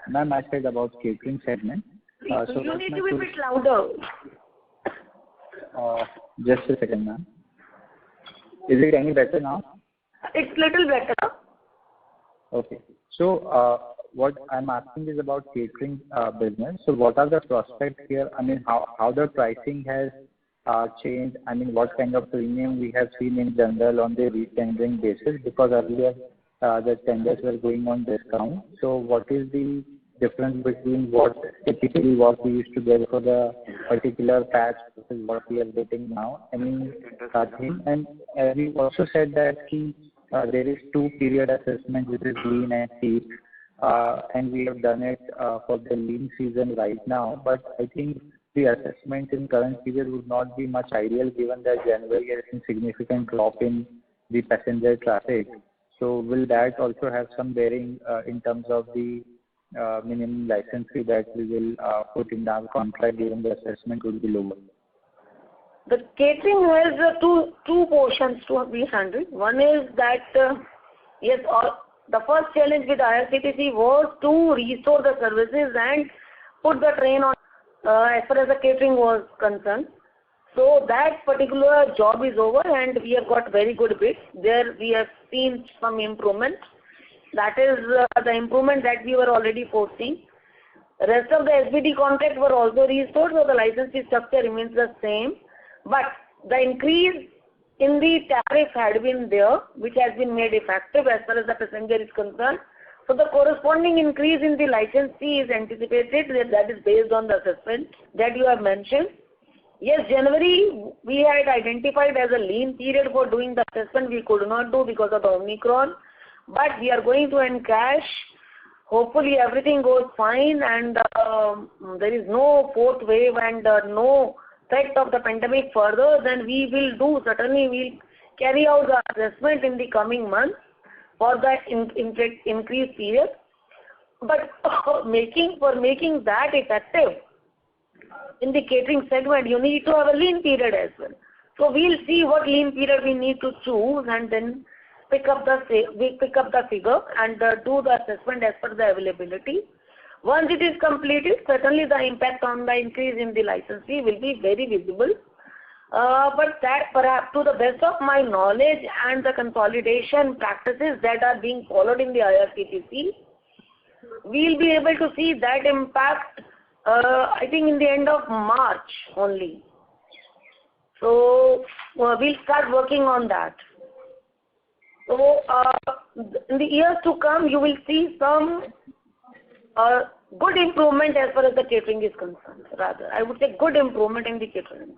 [SPEAKER 11] Ma'am, I said about catering segment.
[SPEAKER 3] So you need to be a bit louder.
[SPEAKER 11] Just a second, ma'am. Is it any better now?
[SPEAKER 3] It's little better.
[SPEAKER 11] Okay. So what I'm asking is about catering business. So what are the prospects here? I mean, how the pricing has changed? I mean, what kind of premium we have seen in general on the re-tendering basis? Because earlier the tenders were going on discount. So what is the difference between what typically we used to get for the particular patch versus what we are getting now? Any thing? And we also said that there is 2-period assessment, which is lean and peak, and we have done it for the lean season right now. But I think the assessment in current period would not be much ideal, given that January has seen significant drop in the passenger traffic. So will that also have some bearing in terms of the minimum license fee that we will put in our contract, given the assessment will be lower?
[SPEAKER 3] The catering has two portions to be handled. One is that, yes, the first challenge with IRCTC was to restore the services and put the train on as far as the catering was concerned. So that particular job is over and we have got very good bids. There we have seen some improvement. That is the improvement that we were already foreseeing. The rest of the SBD contract were also restored, so the license fee structure remains the same. But the increase in the tariff had been there, which has been made effective as far as the passenger is concerned. So the corresponding increase in the license fee is anticipated, that is based on the assessment that you have mentioned. Yes, January we had identified as a lean period for doing the assessment. We could not do because of the Omicron, but we are going to encash. Hopefully everything goes fine and there is no fourth wave and no threat of the pandemic further. Then we will do, certainly we'll carry out the assessment in the coming months for the increased period. But for making that effective in the catering segment, you need to have a lean period as well. So we'll see what lean period we need to choose and then pick up the figure and do the assessment as per the availability. Once it is completed, certainly the impact on the increase in the license fee will be very visible. But that, perhaps to the best of my knowledge and the consolidation practices that are being followed in the IRCTC, we'll be able to see that impact I think in the end of March only. So we'll start working on that. So in the years to come, you will see some good improvement as far as the catering is concerned. Rather, I would say good improvement in the catering.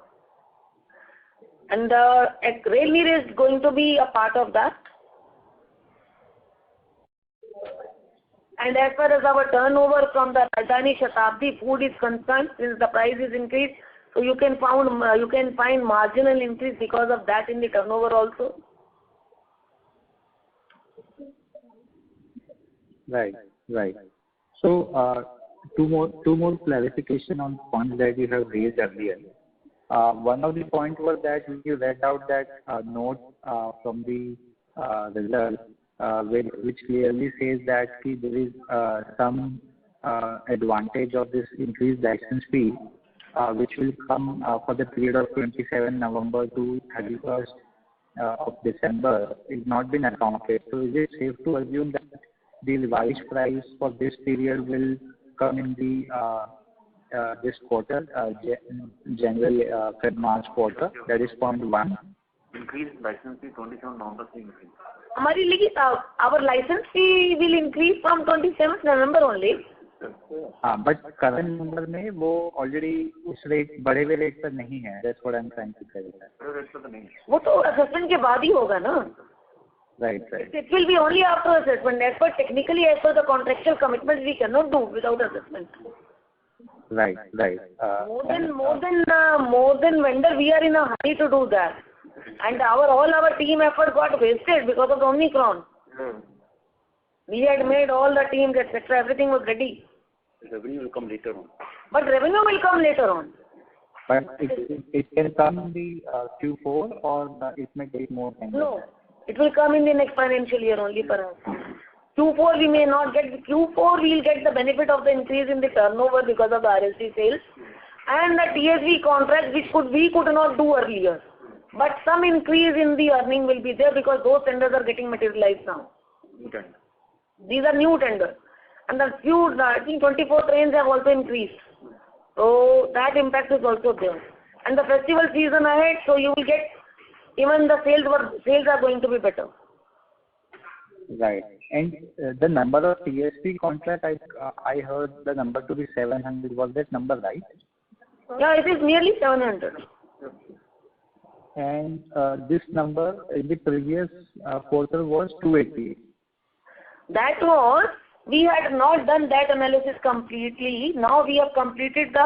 [SPEAKER 3] And Rail Neer is going to be a part of that. And as far as our turnover from the Rajdhani Shatabdi food is concerned, since the price is increased, so you can find marginal increase because of that in the turnover also.
[SPEAKER 11] Right. So two more clarification on points that you have raised earlier. One of the points was that you read out that note from the result, which clearly says that there is some advantage of this increased license fee, which will come for the period of 27 November to 31st of December, is not been accounted. So is it safe to assume that the revised price for this period will come in the this quarter, January, Feb, March quarter? That is point one.
[SPEAKER 12] Increased license fee 27 November से increase.
[SPEAKER 3] Our license fee will increase from 27th November only.
[SPEAKER 11] But current number में वो already उस rate बढ़े हुए rate पर नहीं है. That's what I'm trying to clarify.
[SPEAKER 3] वो तो assessment के बाद ही होगा ना.
[SPEAKER 11] Right.
[SPEAKER 3] It will be only after assessment. As per technically, as per the contractual commitments, we cannot do without assessment.
[SPEAKER 11] Right.
[SPEAKER 3] More than vendor, we are in a hurry to do that, and all our team effort got wasted because of the Omicron. We had made all the teams, etc. Everything was ready.
[SPEAKER 12] Revenue will come later on.
[SPEAKER 3] But revenue will come later on.
[SPEAKER 11] But it can come in the Q4 or it may take more time.
[SPEAKER 3] No, it will come in the next financial year only for us. Q4 we may not get. Q4 we will get the benefit of the increase in the turnover because of the RSC sales and the TSV contract, which we could not do earlier. But some increase in the earning will be there because those tenders are getting materialized now.
[SPEAKER 12] Okay.
[SPEAKER 3] These are new tenders. And the few, I think 24 trains have also increased. So that impact is also there. And the festival season ahead, so you will get, even the sales are going to be better.
[SPEAKER 11] Right. And the number of TSP contract, I heard the number to be 700. Was that number right?
[SPEAKER 3] Yeah, it is nearly 700.
[SPEAKER 11] and this number in the previous quarter was 280.
[SPEAKER 3] That was, we had not done that analysis completely. Now we have completed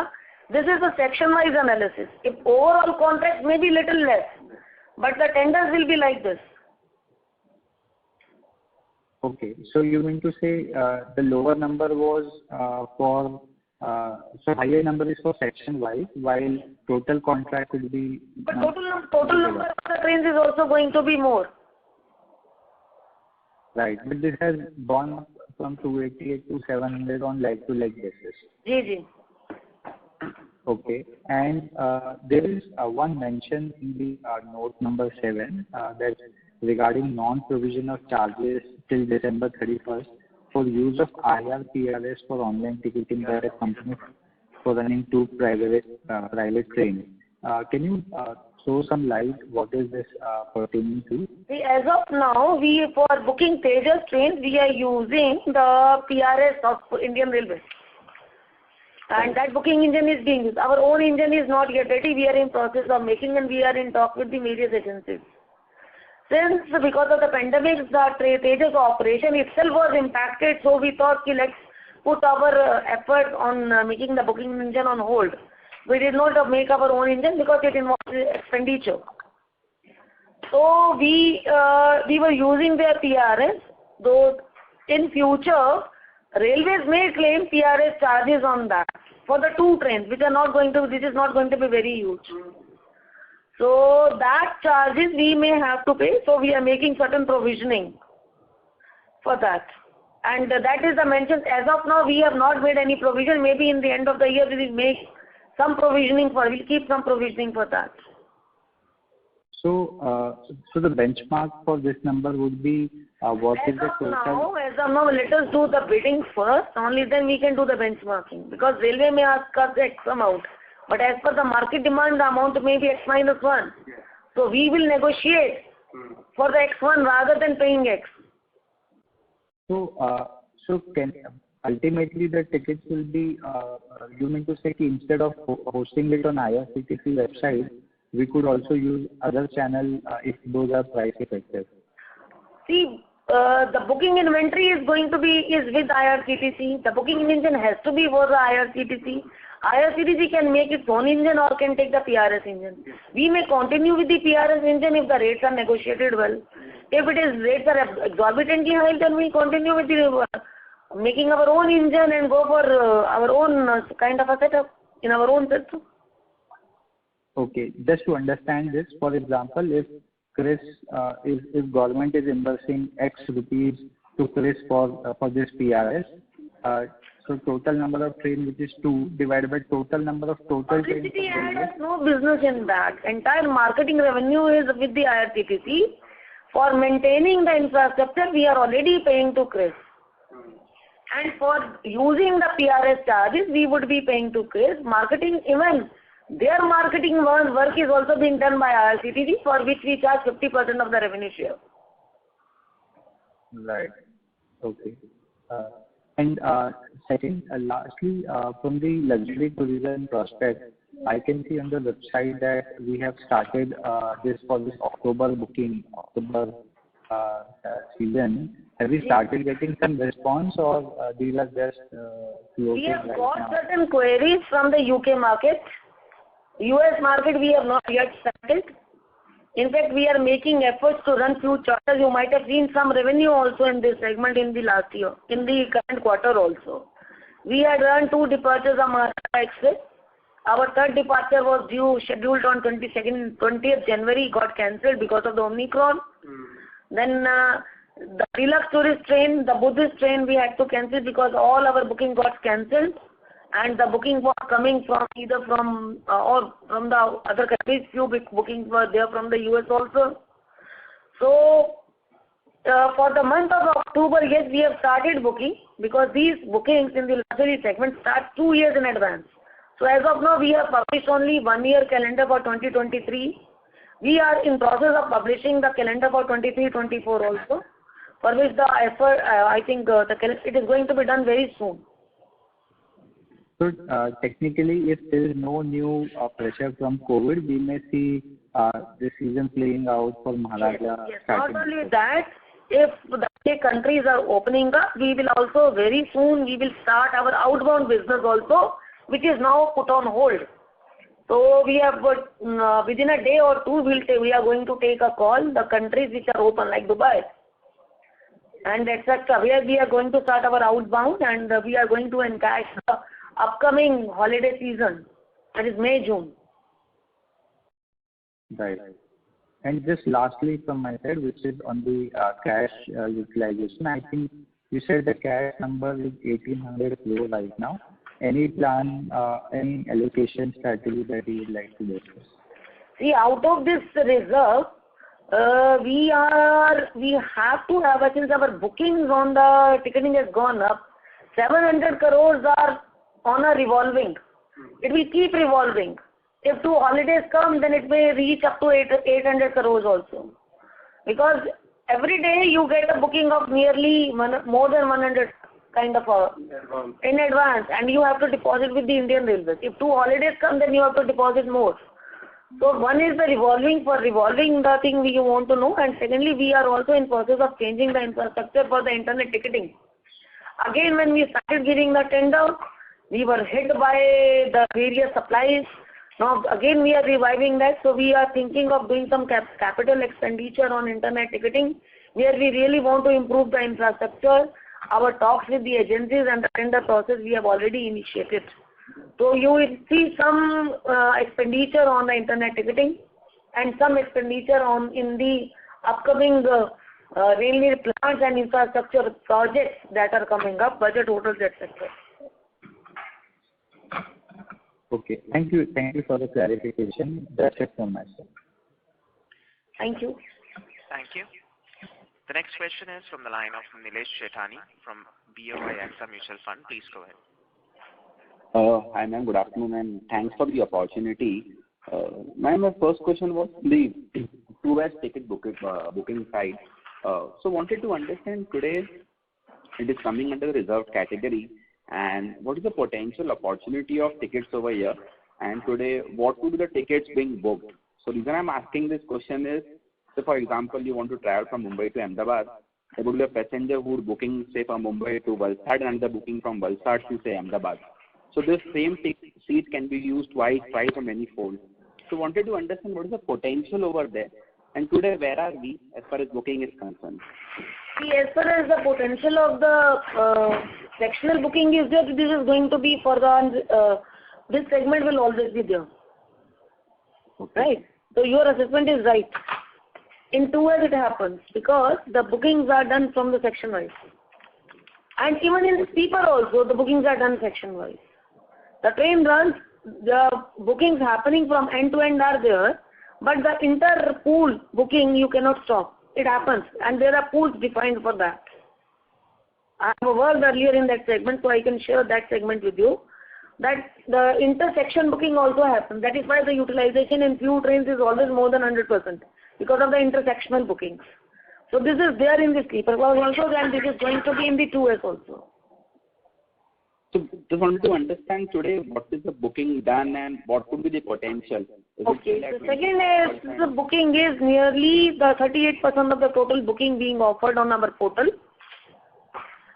[SPEAKER 3] this is a section-wise analysis. If overall contract may be little less, but the tenders will be like this.
[SPEAKER 11] Okay, so you mean to say the lower number was so higher number is for section-wise, while total contract will be...
[SPEAKER 3] But total number of the trains is also going to be more.
[SPEAKER 11] Right, but this has gone up from 288 to 700 on leg-to-leg basis.
[SPEAKER 3] Ji.
[SPEAKER 11] Okay, and there is one mention in the note number 7 that regarding non-provision of charges till December 31st for use of IRPRS for online ticketing by a company for running two private trains. Can you throw some light what is this pertaining to?
[SPEAKER 3] See, as of now, for booking Tejas trains, we are using the PRS of Indian Railways. And that booking engine is being used. Our own engine is not yet ready. We are in process of making, and we are in talk with the various agencies. Since because of the pandemic, the Tejas operation itself was impacted, so we thought let's put our effort on making the booking engine on hold. We did not make our own engine because it involves expenditure. So we were using their PRS, though in future railways may claim PRS charges on that for the two trains, which is not going to be very huge. So that charges we may have to pay. So we are making certain provisioning for that. And that is the mention. As of now, we have not made any provision. Maybe in the end of the year, we will make some provisioning we'll keep some provisioning for that.
[SPEAKER 11] So, so the benchmark for this number would be what is the total?
[SPEAKER 3] As of now, let us do the bidding first. Only then we can do the benchmarking. Because railway may ask us X amount. But as per the market demand, the amount may be X minus 1. So we will negotiate for the X1 rather than paying X.
[SPEAKER 11] So, ultimately the tickets will be, you mean to say instead of hosting it on IRCTC website, we could also use other channel if those are price effective?
[SPEAKER 3] See, the booking inventory is with IRCTC. The booking engine has to be for the IRCTC. IRCTC can make its own engine or can take the PRS engine. We may continue with the PRS engine if the rates are negotiated well. If rates are exorbitantly high, then we continue with the making our own engine and go for our own kind of a setup in our own system.
[SPEAKER 11] Okay, just to understand this, for example, if if government is investing X rupees to CRIS for this PRS, so total number of trains, which is 2, divided by total number of trains.
[SPEAKER 3] Publicity has no business in that. Entire marketing revenue is with the IRCTC. For maintaining the infrastructure, we are already paying to CRIS. And for using the PRS charges, we would be paying to CRIS. Marketing, even their marketing work is also being done by IRCTC, for which we charge 50% of the revenue share.
[SPEAKER 11] Right. Okay. And second, lastly, from the luxury tourism prospect, I can see on the website that we have started this October booking, season. Have we started getting some response, or these are just
[SPEAKER 3] we have got certain queries from the UK market. US market we have not yet started. In fact, we are making efforts to run few charters. You might have seen some revenue also in this segment in the last year, in the current quarter also. We had run 2 departures of Maharashtra Express. Our third departure was scheduled on 20th January, got cancelled because of the Omicron. Then the deluxe tourist train, the Buddhist train, we had to cancel because all our booking got cancelled. And the booking was coming from either from or from the other countries. Few big bookings were there from the US also. So for the month of October, yes, we have started booking because these bookings in the luxury segment start 2 years in advance. So as of now, we have published only 1 year calendar for 2023. We are in process of publishing the calendar for 23-24 also, for which the effort, I think it is going to be done very soon.
[SPEAKER 11] So technically, if there is no new pressure from COVID, we may see this season playing out for Maharaja?
[SPEAKER 3] Yes. Not only that, if the countries are opening up, we will also very soon start our outbound business also, which is now put on hold. So we have within a day or two we are going to take a call the countries which are open like Dubai and etc. Where we are going to start our outbound and we are going to encash the upcoming holiday season, that is May, June.
[SPEAKER 11] Right. And just lastly from my side, which is on the cash utilization, I think you said the cash number is 1,800 crore right now. Any plan, any allocation strategy that you would like to discuss?
[SPEAKER 3] See, out of this reserve, we have to have, since our bookings on the ticketing has gone up, 700 crores are on a revolving. It will keep revolving. If 2 holidays come, then it may reach up to 800 crores also. Because every day you get a booking of nearly more than 100 kind of in advance, and you have to deposit with the Indian Railways. If 2 holidays come, then you have to deposit more. So one is the revolving, for revolving the thing we want to know, and secondly we are also in process of changing the infrastructure for the internet ticketing. Again, when we started giving the tender, we were hit by the various supplies. Now again we are reviving that, so we are thinking of doing some capital expenditure on internet ticketing, where we really want to improve the infrastructure. Our talks with the agencies and the tender process we have already initiated. So you will see some expenditure on the internet ticketing and some expenditure in the upcoming railway plants and infrastructure projects that are coming up, budget hotels, etc.
[SPEAKER 11] Okay, thank you for the clarification. That's it from my side.
[SPEAKER 3] Thank you.
[SPEAKER 1] Thank you. The next question is from the line of Nilesh Shetani from BOI AXA Mutual Fund. Please go ahead.
[SPEAKER 13] Hi ma'am, good afternoon and thanks for the opportunity. Ma'am, my first question was the 2S ticket booking side. So wanted to understand today it is coming under the reserved category, and what is the potential opportunity of tickets over here, and today what would be the tickets being booked? So the reason I'm asking this question is, so for example, you want to travel from Mumbai to Ahmedabad, there would be a passenger who is booking say from Mumbai to Valsad and another booking from Valsad to say Ahmedabad. So this same seat can be used twice or many-fold. So wanted to understand what is the potential over there, and today where are we as far as booking is concerned?
[SPEAKER 3] See, as far as the potential of the sectional booking is there, this is going to be for the this segment will always be there. Okay. Right? So your assessment is right. In 2S it happens because the bookings are done from the section wise. And even in the sleeper also the bookings are done section wise. The train runs, the bookings happening from end to end are there, but the inter-pool booking you cannot stop. It happens and there are pools defined for that. I have worked earlier in that segment, so I can share that segment with you. That the intersection booking also happens. That is why the utilization in few trains is always more than 100%. Because of the intersectional bookings. So this is there in the sleeper class also, and this is going to be in the 2S also.
[SPEAKER 13] So just wanted to understand today what is the booking done and what would be the potential?
[SPEAKER 3] Okay, the second is the booking is nearly the 38% of the total booking being offered on our portal.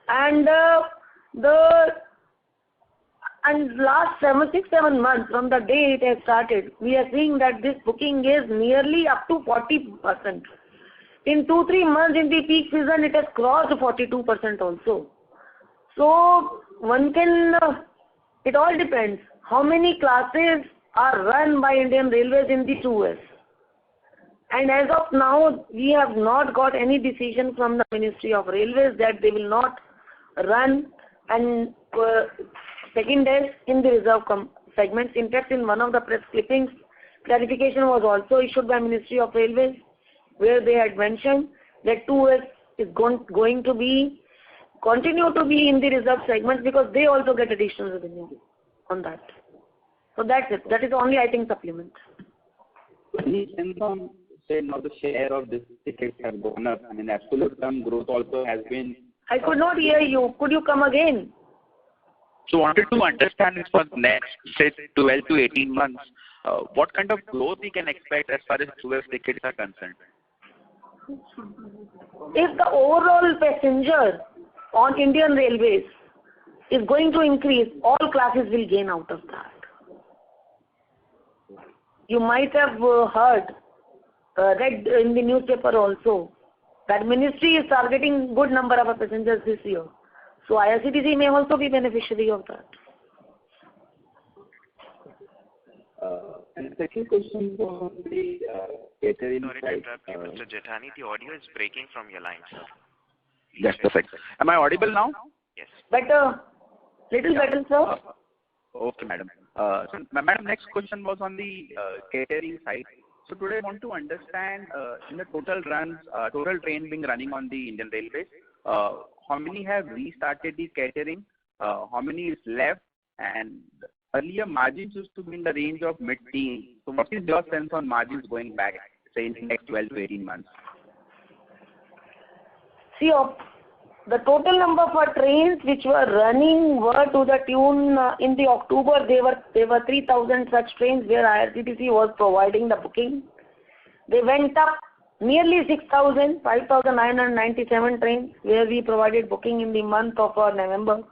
[SPEAKER 3] And last 6-7 months from the day it has started, we are seeing that this booking is nearly up to 40%. In 2-3 months in the peak season, it has crossed 42% also. So one can, it all depends how many classes are run by Indian Railways in the 2S. And as of now, we have not got any decision from the Ministry of Railways that they will not run and second days in the reserve segments. In fact, in one of the press clippings, clarification was also issued by Ministry of Railways, where they had mentioned that 2S is going to be continue to be in the reserve segments because they also get additional revenue on that. So that's it. That is only, I think, supplement.
[SPEAKER 13] Any sense on, say, now the share of this tickets have gone up? I mean, absolute term growth also has been.
[SPEAKER 3] I could not hear you. Could you come again?
[SPEAKER 13] So wanted to understand is for next, say, 12 to 18 months, what kind of growth we can expect as far as 2S tickets are concerned?
[SPEAKER 3] If the overall passenger on Indian Railways is going to increase, all classes will gain out of that. You might have read in the newspaper also that ministry is targeting good number of passengers this year. So IRCTC may also be beneficiary of that.
[SPEAKER 13] And the second question was on the catering
[SPEAKER 1] Sorry to
[SPEAKER 13] side.
[SPEAKER 1] interrupt you, Mr. Jethani. The audio is breaking from your line, sir.
[SPEAKER 13] Just a second. Am I audible now?
[SPEAKER 1] Yes.
[SPEAKER 3] Better. Little better, sir.
[SPEAKER 13] Okay, madam. So, madam, next question was on the catering side. So today I want to understand in the total train being running on the Indian Railways, how many have restarted the catering, how many is left, and earlier margins used to be in the range of mid-teen. So what is your sense on margins going back, say in the next 12 to 18 months?
[SPEAKER 3] See, the total number of trains which were running were to the tune in the October there were 3,000 such trains where IRCTC was providing the booking. They went up nearly 6,000, 5,997 trains where we provided booking in the month of November.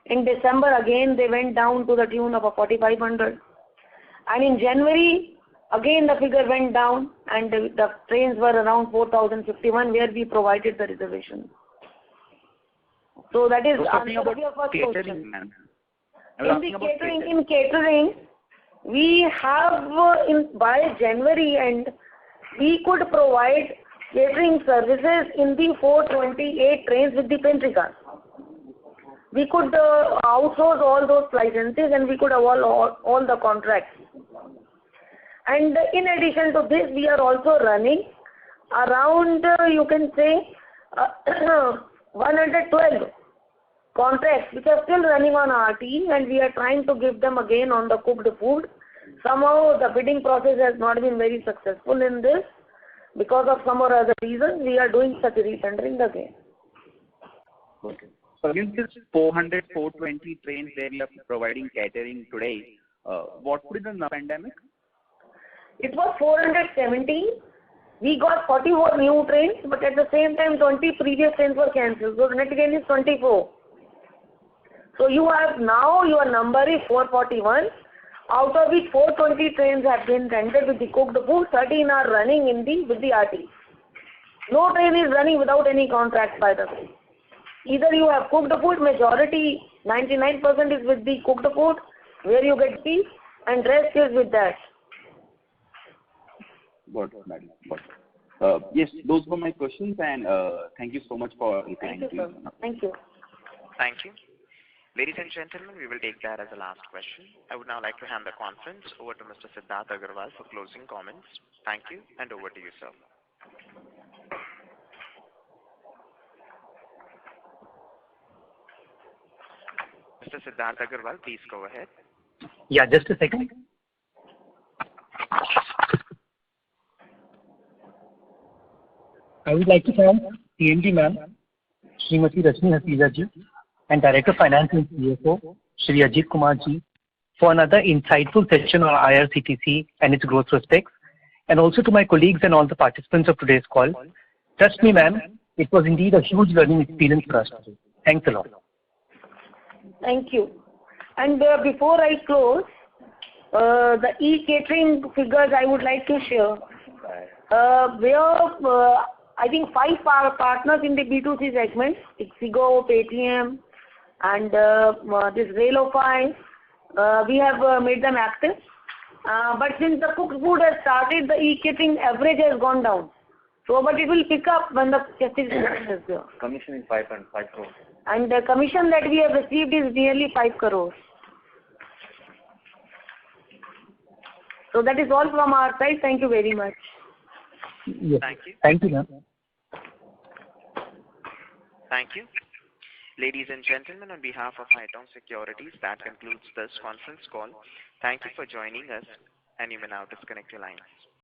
[SPEAKER 3] In December again they went down to the tune of 4,500, and in January again the figure went down and the trains were around 4,051 where we provided the reservation. So that is answer to your first question. In catering, we have by January end, we could provide catering services in the 428 trains with the pantry cars. We could outsource all those licenses and we could avoid all the contracts. And in addition to this, we are also running around, you can say, 112 contracts which are still running on RTE, and we are trying to give them again on the cooked food. Somehow the bidding process has not been very successful in this. Because of some or other reasons, we are doing such retendering again.
[SPEAKER 13] Okay. So against this 420 trains where we are providing catering today, what would be the pandemic?
[SPEAKER 3] It was 470. We got 44 new trains, but at the same time 20 previous trains were cancelled. So the net gain is 24. So you have now your number is 441, out of which 420 trains have been rendered with the cooked food, 13 are running with the RT. No train is running without any contract, by the way. Either you have cooked food, majority 99% is with the cooked food where you get peace, and rest is with that.
[SPEAKER 13] Got it, madam. Yes, those were my questions, and thank you so much for replying.
[SPEAKER 3] Thank you, sir. Thank you.
[SPEAKER 1] Thank you. Ladies and gentlemen, we will take that as the last question. I would now like to hand the conference over to Mr. Siddharth Agarwal for closing comments. Thank you, and over to you, sir. Mr. Siddharth Agarwal, please go ahead.
[SPEAKER 2] Yeah, just a second. I would like to thank CMD ma'am, Srimati Rashmi Hasija ji, and Director of Finance and CFO, Shri Ajit Kumar ji, for another insightful session on IRCTC and its growth prospects, and also to my colleagues and all the participants of today's call. Trust me, ma'am, it was indeed a huge learning experience for us today. Thanks a lot.
[SPEAKER 3] Thank you. And before I close, the e-catering figures I would like to share. I think 5 partners in the B2C segment, Ixigo, Paytm, and this Railofy, we have made them active. But since the cooked food has started, the e-catering average has gone down. So, but it will pick up when the festive season is there.
[SPEAKER 12] Commission is 5 crores.
[SPEAKER 3] And the commission that we have received is nearly 5 crores. So that is all from our side. Thank you very much.
[SPEAKER 2] Yes.
[SPEAKER 1] Thank you.
[SPEAKER 2] Thank you, ma'am.
[SPEAKER 1] Thank you. Ladies and gentlemen, on behalf of Haitong Securities, that concludes this conference call. Thank you for joining us, and you may now disconnect your lines.